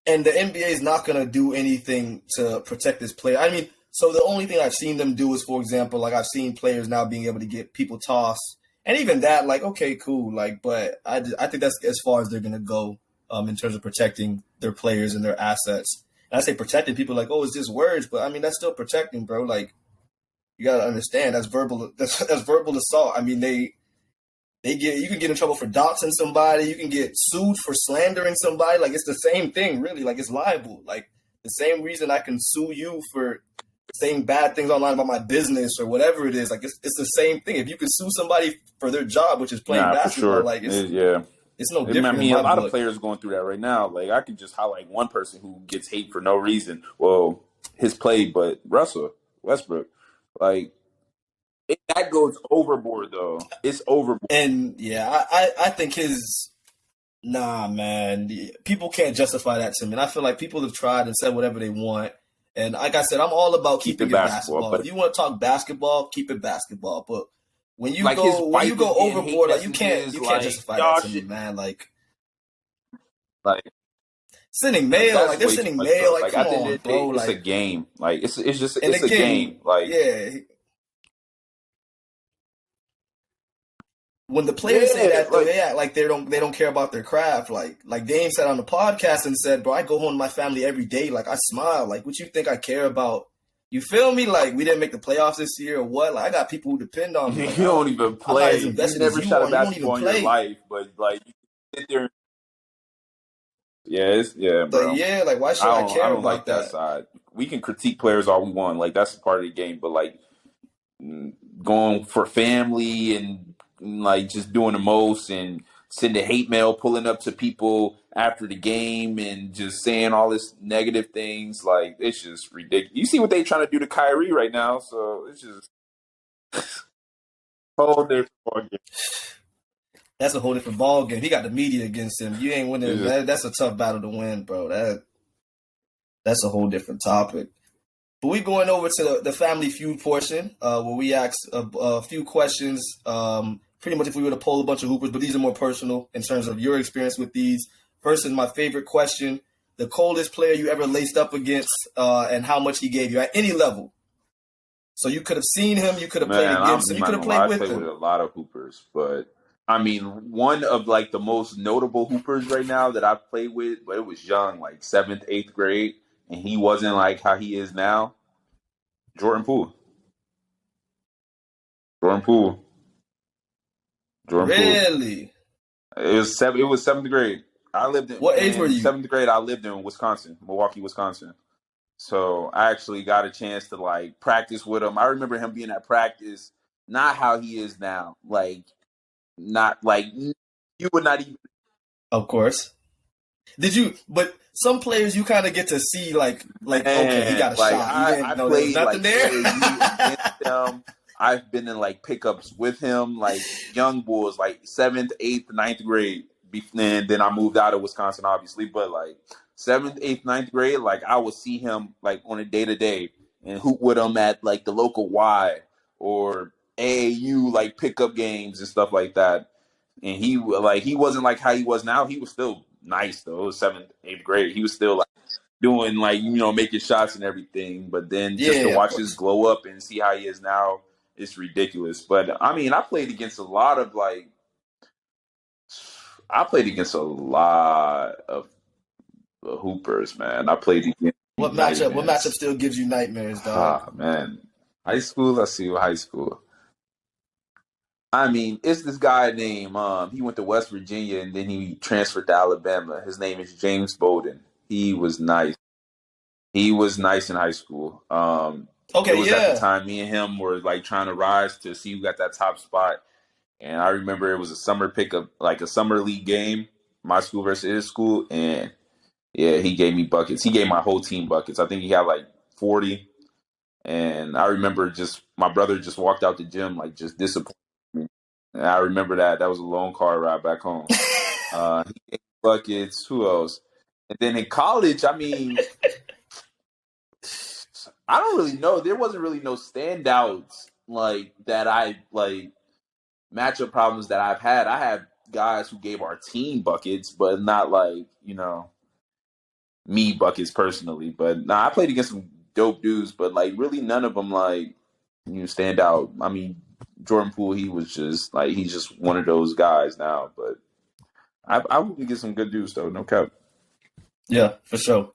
and the NBA is not going to do anything to protect this player. I mean, so the only thing I've seen them do is, for example, like I've seen players now being able to get people tossed, and even that, like, okay, cool, like, but I think that's as far as they're going to go in terms of protecting their players and their assets. And I say protecting, people are like, oh, it's just words, but I mean that's still protecting, bro. Like. You gotta understand that's verbal assault. I mean, you can get in trouble for doxing somebody. You can get sued for slandering somebody. Like it's the same thing, really. Like it's liable. Like the same reason I can sue you for saying bad things online about my business or whatever it is. Like it's the same thing. If you can sue somebody for their job, which is playing basketball, sure. like it's no different. I mean, a lot of players going through that right now. Like I could just highlight one person who gets hate for no reason. Well, his play, but Russell Westbrook. Like, that goes overboard, though. It's overboard. And, yeah, I think nah, man. People can't justify that to me. And I feel like people have tried and said whatever they want. And like I said, I'm all about keeping it basketball. If you want to talk basketball, keep it basketball. But when you like his go wife is getting hate overboard, like you messages, can't like justify that y'all to me, shit, man. Like like sending mail, that's like they're way too sending much, mail, bro. like Like come at the end on, of the day, bro. it's a Like game. Like it's just and it's a again, game. Like yeah. When the players say yeah, that though, like they act like they don't care about their craft. Like Dame said on the podcast and said, "Bro, I go home to my family every day. Like I smile. Like what you think I care about? You feel me? Like we didn't make the playoffs this year or what? Like I got people who depend on me. you Like don't even I'm not play. as You invested as never you shot a are. You don't even basketball in your play. life, but like you sit there. Yeah, Like bro. yeah, like why should I I care don't like about that that? side. We can critique players all we want. Like that's part of the game, but like going for family and like just doing the most and sending hate mail, pulling up to people after the game and just saying all this negative things. Like it's just ridiculous. You see what they trying to do to Kyrie right now, so it's just whole different ballgame. That's a whole different ball game. He got the media against him. You ain't It's winning. just That's a tough battle to win, bro. That's a whole different topic. But we going over to the family feud portion, where we ask a few questions. Pretty much if we were to poll a bunch of hoopers, but these are more personal in terms of your experience with these. First is my favorite question: the coldest player you ever laced up against, and how much he gave you at any level. So you could have seen him, you could have played man. against him, I'm you not could have gonna lie. played I with play with him. a lot of hoopers, but I mean, one of like the most notable hoopers right now that I've played with, but it was young, like seventh, eighth grade, and he wasn't like how he is now. Jordan Poole, Jordan Poole, Jordan Poole. Really? It was seven. It was seventh grade. I lived What age were in you? seventh grade. I lived in Wisconsin, Milwaukee, Wisconsin. So I actually got a chance to like practice with him. I remember him being at practice, not how he is now. Like not like you would not even. Of course. Did you? But some players you kind of get to see like okay, he Man, got a like shot. You didn't I know there was played nothing like there. AAU against him. I've been in like pickups with him, like young boys, like seventh, eighth, ninth grade. And then I moved out of Wisconsin, obviously. But like seventh, eighth, ninth grade, like I would see him like on a day to day and hoop with him at like the local Y or AAU like pickup games and stuff like that. And he wasn't like how he was now. He was still nice though. It was seventh, eighth grade. He was still like doing like making shots and everything, but then just to Yeah, of watch his course. glow up and see how he is now, it's ridiculous. But I mean, I played against a lot of hoopers, man. I played against What matchup? What matchup still gives you nightmares, dog? man, high school. Let's see, high school. I mean, it's this guy named he went to West Virginia and then he transferred to Alabama. His name is James Bowden. He was nice. He was nice in high school. It Okay, was at the yeah. time me and him were like trying to rise to see who got that top spot. And I remember it was a summer pickup, like a summer league game, my school versus his school. And yeah, he gave me buckets. He gave my whole team buckets. I think he had like 40. And I remember just my brother just walked out the gym like just disappointed me. And I remember that was a long car ride back home. He gave me buckets. Who else? And then in college, I mean, I don't really know. There wasn't really no standouts like that. I like matchup problems that I've had. I had guys who gave our team buckets, but not like me buckets personally. But nah, I played against some dope dudes, but like really none of them like stand out. I mean, Jordan Poole, he was just like he's just one of those guys now. But I would get some good dudes though, no cap. Yeah, for sure.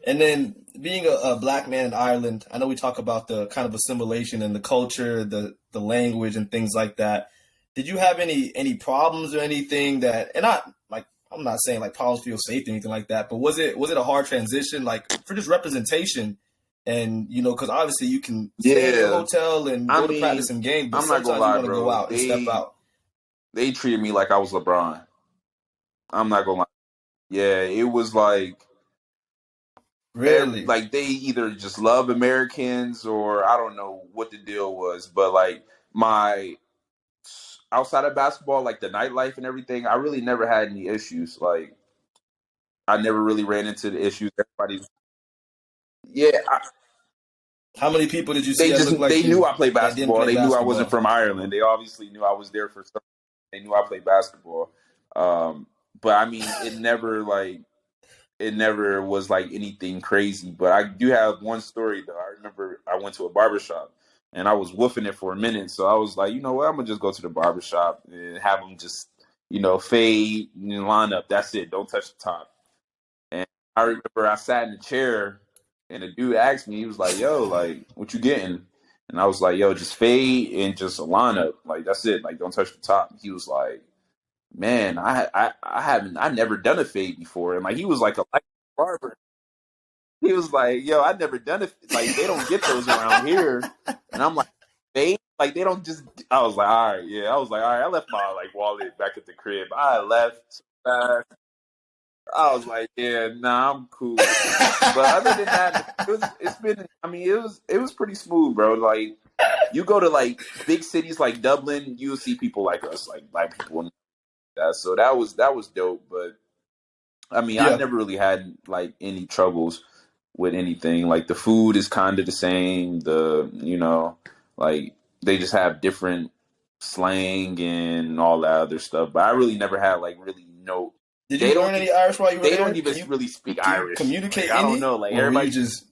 And then being a black man in Ireland, I know we talk about the kind of assimilation and the culture, the language and things like that. Did you have any problems or anything that, and not like I'm not saying like problems for your safety or anything like that, but was it a hard transition like for just representation and because obviously you can stay in your Yeah, hotel and I go to mean, practice and game, but I'm not gonna sometimes you lie, want to go bro. out and step out. They treated me like I was LeBron. I'm not gonna lie. Yeah, it was Really? like they either just love Americans or I don't know what the deal was, but like my outside of basketball, like the nightlife and everything, I really never had any issues. Like I never really ran into the issues. Everybody's yeah, How many people did you see They that looked like they you knew I played that didn't basketball. play They knew I basketball? wasn't from Ireland. They obviously knew I was there for something. They knew I played basketball. But I mean, it never was like anything crazy. But I do have one story though. I remember I went to a barbershop and I was woofing it for a minute. So I was like, you know what, I'm gonna just go to the barbershop and have them just, fade and line up. That's it. Don't touch the top. And I remember I sat in the chair and the dude asked me, he was like, yo, like, what you getting? And I was like, yo, just fade and just a lineup. Like, that's it. Like, don't touch the top. He was like, man, I never done a fade before. And like, he was like a barber. He was like, yo, I never done it. Like, they don't get those around here. And I'm like, fade? Like, they don't just, I was like, all right. Yeah. I was like, all right. I left my like wallet back at the crib. I left. I was like, yeah, nah, I'm cool. But other than that, it was pretty smooth, bro. Like, you go to like big cities like Dublin, you'll see people like us, like black people and that. So that was dope. But I mean, I Yeah. never really had like any troubles with anything. Like the food is kind of the same. Like they just have different slang and all that other stuff. But I really never had like really no. Did you learn any Irish while you were They there? don't even really speak Irish. Communicate Like, I any? don't know. Like Or were everybody you just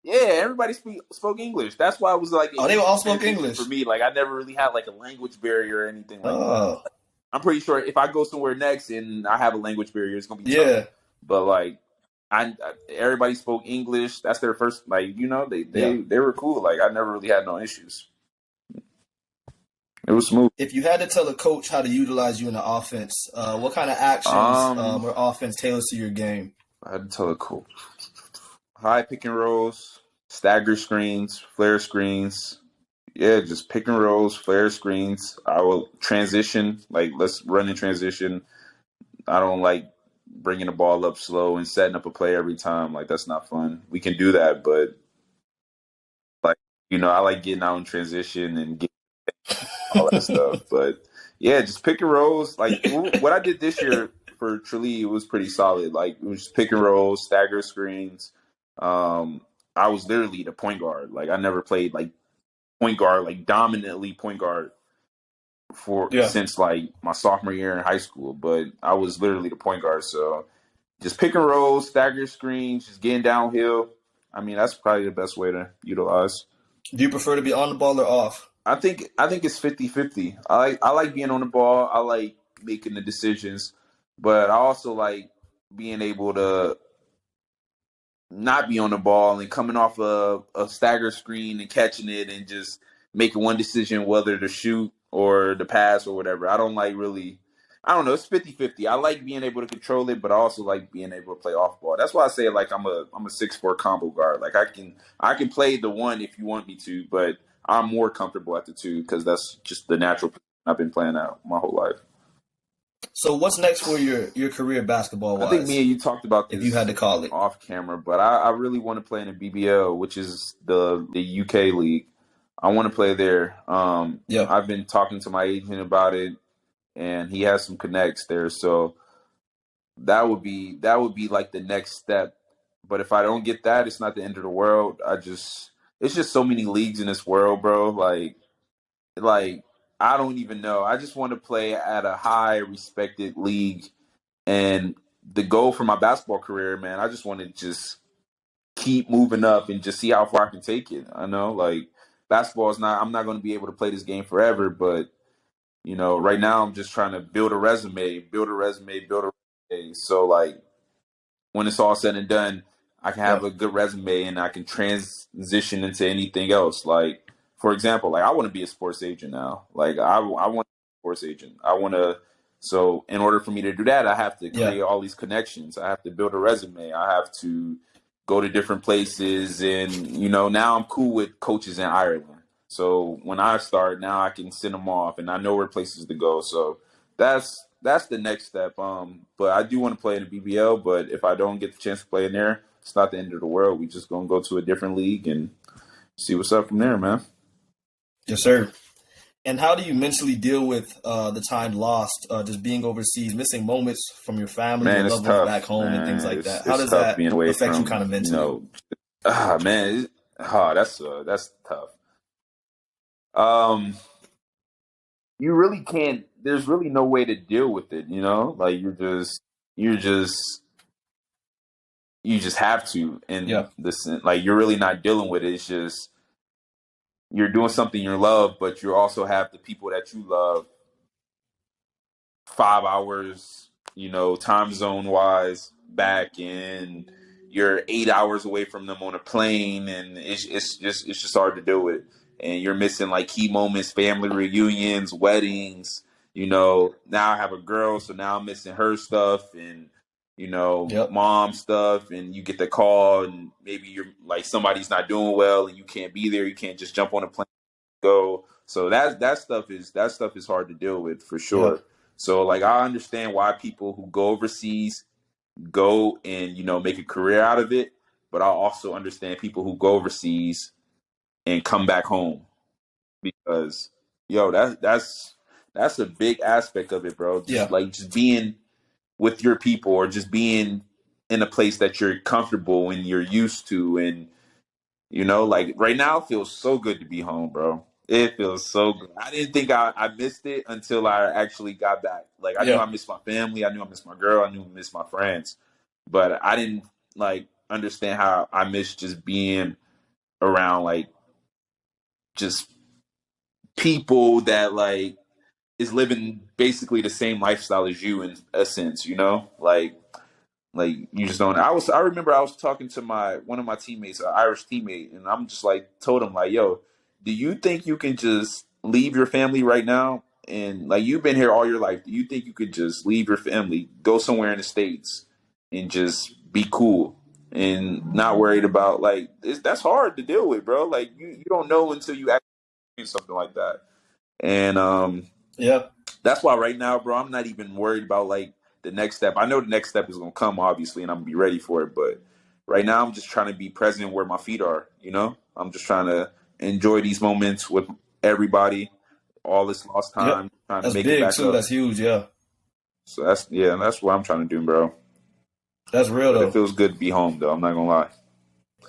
everybody spoke English. That's why it was like they all spoke English for me. Like I never really had like a language barrier or anything like that. Oh. I'm pretty sure if I go somewhere next and I have a language barrier, it's gonna be Yeah. tough. But like everybody spoke English. That's their first they were cool. Like I never really had no issues. It was smooth. If you had to tell a coach how to utilize you in the offense, what kind of actions or offense tailors to your game? I had to tell a coach. High pick and rolls, stagger screens, flare screens. Yeah, just pick and rolls, flare screens. I will transition. Like, let's run in transition. I don't like bringing the ball up slow and setting up a play every time. Like, that's not fun. We can do that, but, like, I like getting out in transition and getting all that stuff. But, yeah, just pick and rolls. Like, what I did this year for Tralee was pretty solid. Like, it was just pick and rolls, stagger screens. I was literally the point guard. Like, I never played, like, point guard, like dominantly point guard since like my sophomore year in high school, but I was literally the point guard. So just pick and roll, stagger screens, just getting downhill. I mean, that's probably the best way to utilize. Do you prefer to be on the ball or off? I think it's 50-50. I like being on the ball. I like making the decisions, but I also like being able to not be on the ball and coming off a stagger screen and catching it and just making one decision whether to shoot or to pass or whatever. I don't know. It's 50-50. I like being able to control it, but I also like being able to play off ball. That's why I say like I'm a 6'4" combo guard. Like I can play the one if you want me to, but I'm more comfortable at the two because that's just the natural position I've been playing out my whole life. So what's next for your career basketball-wise? I think me and you talked about this if you had to call it off camera, but I really want to play in the BBL, which is the UK league. I want to play there. I've been talking to my agent about it, and he has some connects there. So that would be like the next step. But if I don't get that, it's not the end of the world. It's just so many leagues in this world, bro. Like I don't even know. I just want to play at a high respected league. And the goal for my basketball career, man, I just want to just keep moving up and just see how far I can take it. I know, like, basketball is I'm not going to be able to play this game forever, but, right now I'm just trying to build a resume. So, like, when it's all said and done, I can have a good resume and I can transition into anything else. Like, for example, like I want to be a sports agent now. Like I want to be a sports agent. So in order for me to do that, I have to create all these connections. I have to build a resume. I have to go to different places. And, now I'm cool with coaches in Ireland. So when I start, now I can send them off and I know where places to go. So that's the next step. But I do want to play in the BBL, but if I don't get the chance to play in there, it's not the end of the world. We just going to go to a different league and see what's up from there, man. Yes, sir. And how do you mentally deal with the time lost, just being overseas, missing moments from your family, your loved ones back home, and things like that? How does that affect you kind of mentally? Man, That's tough. Um, you really can't. There's really no way to deal with it. You know, like you're just you just have to. And Yeah. this, like, you're really not dealing with it. It's just you're doing something you love, but you also have the people that you love 5 hours, time zone wise back, and you're 8 hours away from them on a plane, and it's just hard to deal with. And you're missing like key moments, family reunions, weddings. Now I have a girl, so now I'm missing her stuff, and Yep. mom stuff, and you get the call, and maybe you're like somebody's not doing well, and you can't be there. You can't just jump on a plane and go. So that stuff is hard to deal with for sure. Yep. So like I understand why people who go overseas go and make a career out of it, but I also understand people who go overseas and come back home, because that's a big aspect of it, bro. Just Yeah. like just being with your people, or just being in a place that you're comfortable and you're used to. And like right now, it feels so good to be home, bro. It feels so good. I didn't think I missed it until I actually got back. Like I knew Yeah. I missed my family, I knew I missed my girl, I knew I missed my friends, but I didn't like understand how I missed just being around like just people that like is living basically the same lifestyle as you in a sense, like you just don't. I remember I was talking to one of my teammates, an Irish teammate, and I'm just like told him like, yo, do you think you can just leave your family right now? And like you've been here all your life. Do you think you could just leave your family, go somewhere in the States, and just be cool and not worried about like that's hard to deal with, bro. Like you don't know until you actually do something like that. And Yeah. that's why right now, bro, I'm not even worried about like the next step. I know the next step is gonna come, obviously, and I'm gonna be ready for it. But right now, I'm just trying to be present where my feet are. I'm just trying to enjoy these moments with everybody, all this lost Yep. time, trying to That's make it big back too. up. That's huge. Yeah. So that's what I'm trying to do, bro. That's real But it though. feels good to be home, though. I'm not gonna lie.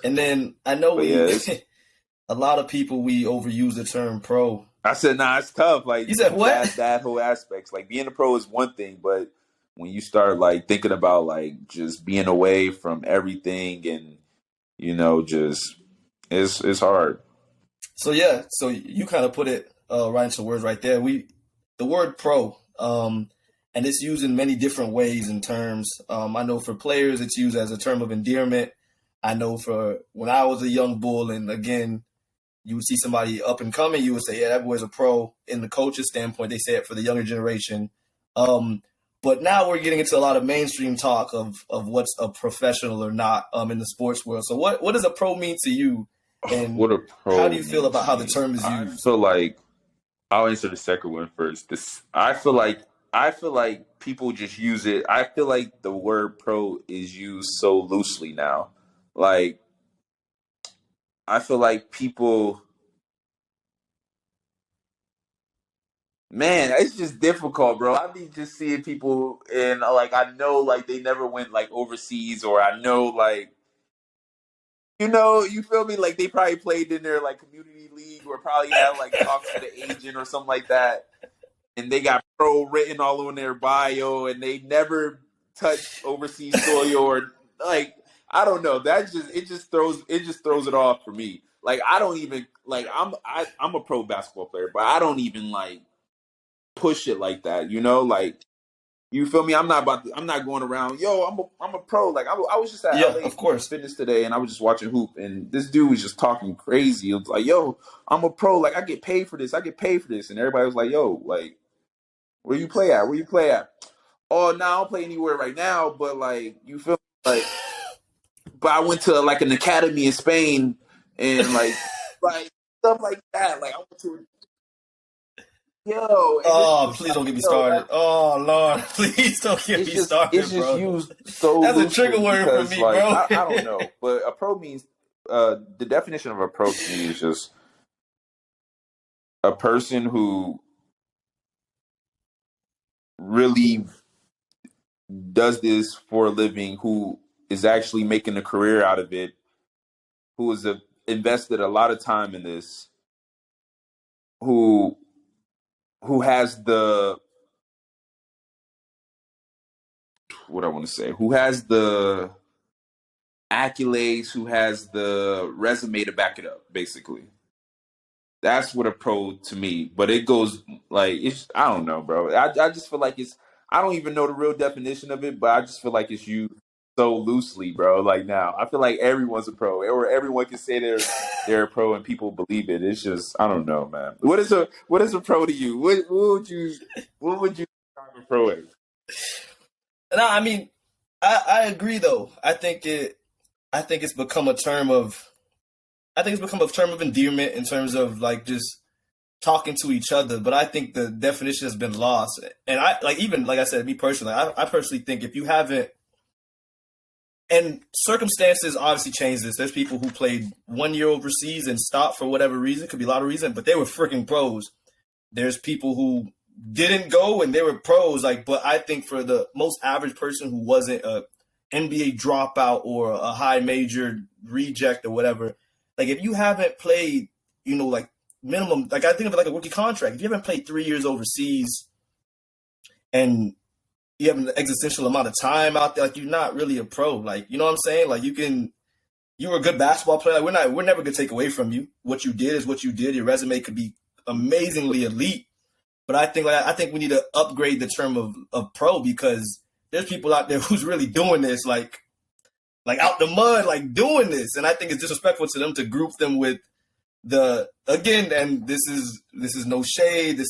And then I know But yeah, we, a lot of people, we overuse the term pro. I said, nah, it's tough. Like You said what? that whole aspects. Like being a pro is one thing, but when you start like thinking about like just being away from everything, and just it's hard. So yeah, so you kind of put it right into words right there. The word pro, and it's used in many different ways and terms. I know for players, it's used as a term of endearment. I know for when I was a young bull, and again, you would see somebody up and coming, you would say, yeah, that boy's a pro. In the coach's standpoint, they say it for the younger generation. But now we're getting into a lot of mainstream talk of what's a professional or not in the sports world. So what does a pro mean to you? And What a how pro do you feel means about to how the me. term is I used? feel like I'll answer the second one first. I feel like people just use it. I feel like the word pro is used so loosely now. Like I feel like people, man, it's just difficult, bro. I be just seeing people, and like I know like they never went like overseas, or I know like you feel me? Like they probably played in their like community league, or probably had like talks with an agent or something like that, and they got pro written all on their bio, and they never touched overseas soil, or like I don't know. It just throws it off for me. Like I don't even like I'm a pro basketball player, but I don't even like push it like that. Like you feel me? I'm not going around. Yo, I'm a pro. Like I was just at Yeah, LA of course. Fitness today, and I was just watching hoop, and this dude was just talking crazy. It was like, yo, I'm a pro. Like I get paid for this. I get paid for this, and everybody was like, yo, like where you play at? Where you play at? Oh, no, I don't play anywhere right now. But like you feel like, but I went to like an academy in Spain, and like stuff like that. Like I went to yo, and it's Oh, just please don't get like me yo, started. Oh Lord, please don't get me it's started, just bro. used so That's a trigger loosely word for because me, like bro. I don't know, but a pro means the definition of a pro to me is just a person who really does this for a living, who is actually making a career out of it, who is invested a lot of time in this, who has the, what I want to say, who has the accolades, who has the resume to back it up, basically. That's what a pro to me. But it goes like, it's, I don't know, bro. I just feel like it's, I don't even know the real definition of it, but I just feel like it's used so loosely, bro. Like now, I feel like everyone's a pro, or everyone can say they're a pro and people believe it. It's just, I don't know, man. What is a pro to you? What would you describe a pro as? No, I mean, I agree though. I think it's become a term of endearment in terms of like just talking to each other. But I think the definition has been lost. And I like, even like I said, me personally, I personally think if you haven't, and circumstances obviously change this. There's people who played 1 year overseas and stopped for whatever reason. Could be a lot of reasons, but they were freaking pros. There's people who didn't go and they were pros. Like, but I think for the most average person who wasn't a NBA dropout or a high major reject or whatever, like if you haven't played, like minimum, like I think of it like a rookie contract. If you haven't played 3 years overseas and you have an existential amount of time out there, like you're not really a pro. Like, you know what I'm saying? Like you're a good basketball player. Like, we're never gonna take away from you. What you did is what you did. Your resume could be amazingly elite. But I think we need to upgrade the term of pro, because there's people out there who's really doing this, like out the mud, like doing this. And I think it's disrespectful to them to group them with and this is no shade,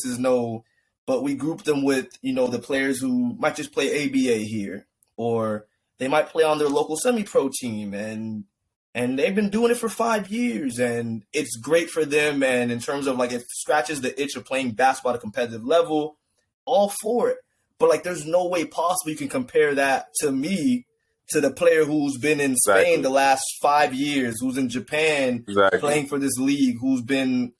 but we group them with, the players who might just play ABA here, or they might play on their local semi-pro team, and they've been doing it for 5 years, and it's great for them. And in terms of like, it scratches the itch of playing basketball at a competitive level, all for it. But like, there's no way possible you can compare that to me, to the player who's been in Spain the last 5 years, who's in Japan playing for this league, who's been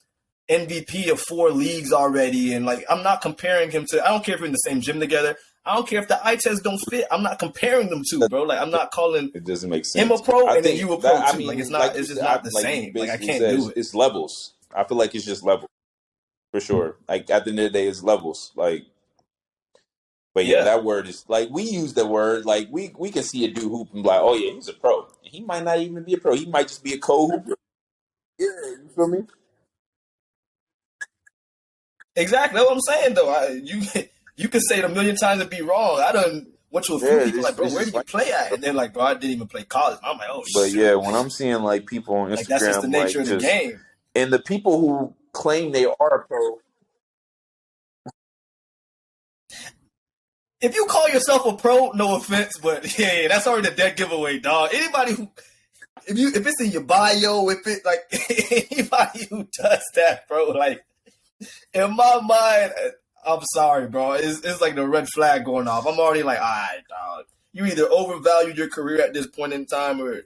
MVP of 4 leagues already. And like, I'm not comparing him to, I don't care if we're in the same gym together. I don't care if the eye tests don't fit. I'm not comparing them to, bro. Like, I'm not calling it doesn't make sense. him a pro and then you a pro that, too. I mean, like, it's not, it's just not the same. Like, I can't do it. It's levels. I feel like it's just levels for sure. Like at the end of the day, it's levels. Like, but yeah, that word is like, we use the word, like we can see a dude hoop and be like, oh yeah, he's a pro. He might not even be a pro. He might just be a co-hooper. Yeah, you feel me? Exactly. That's what I'm saying, though. You can say it a million times and be wrong. I done went to a few people like, bro, where did you play at? And they're like, bro, I didn't even play college. I'm like, oh, but shit. yeah, when I'm seeing like people on Instagram, like, that's just the nature of the game. And the people who claim they are a pro. If you call yourself a pro, no offense, but yeah, that's already a dead giveaway, dog. Anybody who, if it's in your bio, if it like anybody who does that, bro, like in my mind, I'm sorry, bro. It's like the red flag going off. I'm already like, all right, dog. You either overvalued your career at this point in time, or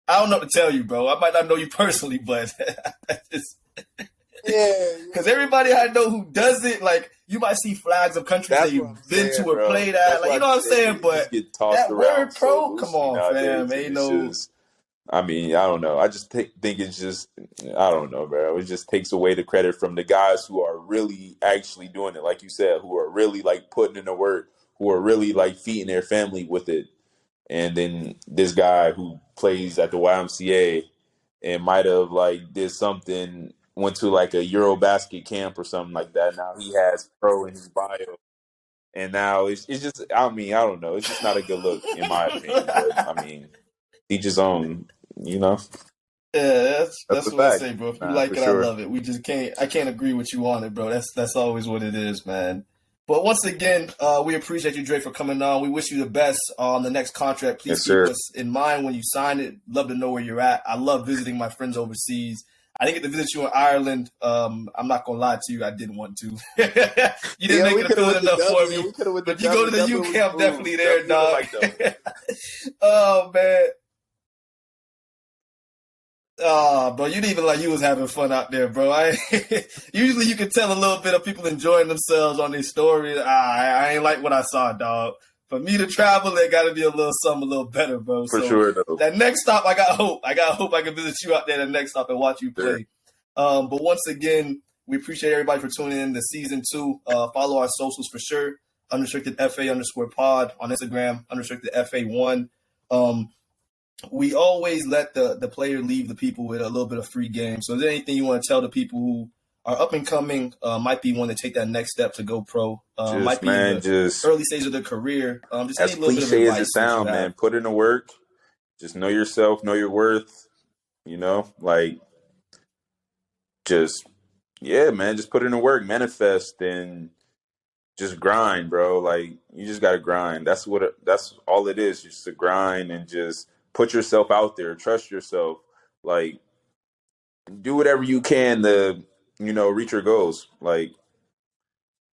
I don't know what to tell you, bro. I might not know you personally, but because everybody I know who does it, like, you might see flags of countries that you've been to or played at. Like, you know what I'm saying? But that word pro, come on, fam. Ain't no. I mean, I don't know. I just think it's just, I don't know, bro. It just takes away the credit from the guys who are really actually doing it, like you said, who are really like putting in the work, who are really like feeding their family with it. And then this guy who plays at the YMCA and might have like did something, went to like a Eurobasket camp or something like that. Now he has pro in his bio. And now it's just, I mean, I don't know. It's just not a good look, in my opinion. But I mean, each his own, you know? Yeah, that's what I say, bro. If you like it, sure. I love it. I can't agree with you on it, bro. That's always what it is, man. But once again, we appreciate you, Dre, for coming on. We wish you the best on the next contract. Please keep us in mind when you sign it. Love to know where you're at. I love visiting my friends overseas. I didn't get to visit you in Ireland. I'm not going to lie to you. I didn't want to. You didn't make it appeal enough for me. But you go to the UK, I'm definitely there, dog. Oh, man. Oh, bro, you didn't even like you was having fun out there, bro. Usually you can tell a little bit of people enjoying themselves on these stories. I ain't like what I saw, dog. For me to travel, it got to be a little something a little better, bro. For so sure, though. that next stop, I got hope. I can visit you out there the next stop and watch you play. Sure. But once again, we appreciate everybody for tuning in to season 2. Follow our socials for sure. Unrestricted FA_pod on Instagram, unrestricted FA1. We always let the player leave the people with a little bit of free game. So is there anything you want to tell the people who are up and coming, might be wanting to take that next step to go pro, might be in the early stage of their career? Just as cliche as it sounds, man, put in the work. Just know yourself, know your worth. You know, like, just, yeah, man, just put in the work, manifest, and just grind, bro. Like, you just got to grind. That's all it is, just to grind and just put yourself out there. Trust yourself. Like, do whatever you can to, you know, reach your goals. Like,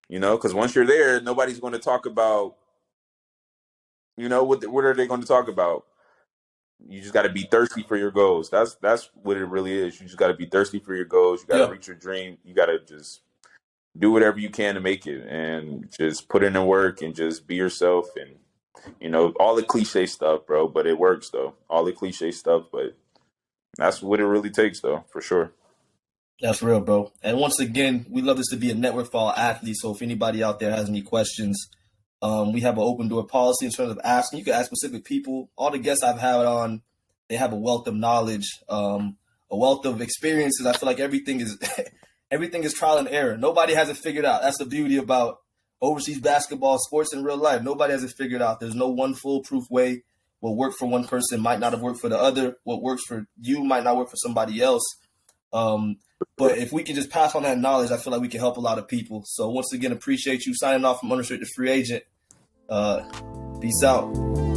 you know, because once you're there, nobody's going to talk about, you know, what are they going to talk about? You just got to be thirsty for your goals. That's what it really is. You just got to be thirsty for your goals. You got to reach your dream. You got to just do whatever you can to make it, and just put in the work and just be yourself. And, you know, all the cliche stuff, bro, but it works, though. All the cliche stuff, but that's what it really takes, though, for sure. That's real, bro. And once again, we love this to be a network for all athletes. So if anybody out there has any questions, we have an open door policy in terms of asking. You can ask specific people. All the guests I've had on, they have a wealth of knowledge, a wealth of experiences. I feel like everything is trial and error. Nobody has it figured out. That's the beauty about overseas basketball, sports in real life. Nobody has it figured out. There's no one foolproof way. What worked for one person might not have worked for the other. What works for you might not work for somebody else. But if we can just pass on that knowledge, I feel like we can help a lot of people. So once again, appreciate you. Signing off from Unrestricted Free Agent. Peace out.